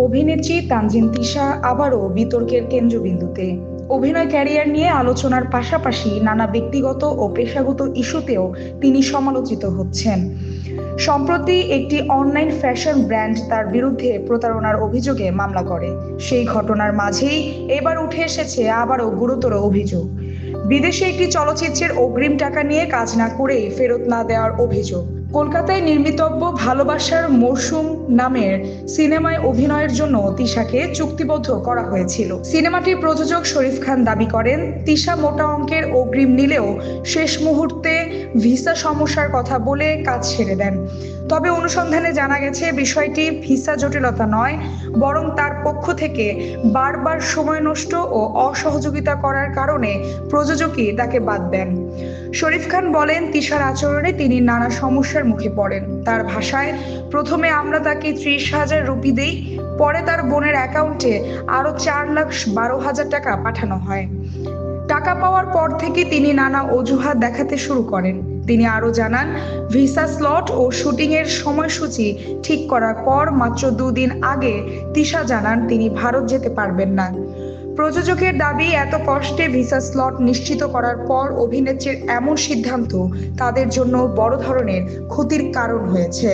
অভিনেত্রী তানজিন তিশা আবারও বিতর্কের কেন্দ্রবিন্দুতে। অভিনয় ক্যারিয়ার নিয়ে আলোচনার পাশাপাশি নানা ব্যক্তিগত ও পেশাগত ইস্যুতেও তিনি সমালোচিত হচ্ছেন। সম্প্রতি একটি অনলাইন ফ্যাশন ব্র্যান্ড তার বিরুদ্ধে প্রতারণার অভিযোগে মামলা করে। সেই ঘটনার মাঝেই এবার উঠে এসেছে আবারও গুরুতর অভিযোগ। বিদেশে একটি চলচ্চিত্রের অগ্রিম টাকা নিয়ে কাজ না করেই ফেরত না দেওয়ার অভিযোগ। কলকাতায় নির্মিতব্য ভালোবাসার মরশুম নামের সিনেমায় অভিনয়ের জন্য তিশাকে চুক্তিবদ্ধ করা হয়েছিল। সিনেমাটির প্রযোজক শরীফ খান দাবি করেন, তিশা মোটা অঙ্কের অগ্রিম নিলেও শেষ মুহূর্তে ভিসা সমস্যার কথা বলে কাজ ছেড়ে দেন। তবে অনুসন্ধানে জানা গেছে বিষয়টি ভিসা জটিলতা নয়, বরং তার পক্ষ থেকে বারবার সময় নষ্ট ও অসহযোগিতা করার কারণে প্রযোজকই তাকে বাদ দেন। শরীফ খান বলেন, তিশার আচরণে তিনি নানা সমস্যার মুখে পড়েন। তার ভাষায়, প্রথমে আমরা তাকে 30,000 রুপি দেই, পরে তার বোনের অ্যাকাউন্টে আরো 4,12,000 টাকা পাঠানো হয়। টাকা পাওয়ার পর থেকে তিনি নানা অজুহাত দেখাতে শুরু করেন। তিনি আরো জানান, ভিসা স্লট ও শুটিং এর সময়সূচি ঠিক করার পর মাত্র 2 দিন আগে তিশা জানান তিনি ভারত যেতে পারবেন না। প্রযোজকের দাবি, এত কষ্টে ভিসা স্লট নিশ্চিত করার পর অভিনেত্রীর এমন সিদ্ধান্ত তাদের জন্য বড় ধরনের ক্ষতির কারণ হয়েছে।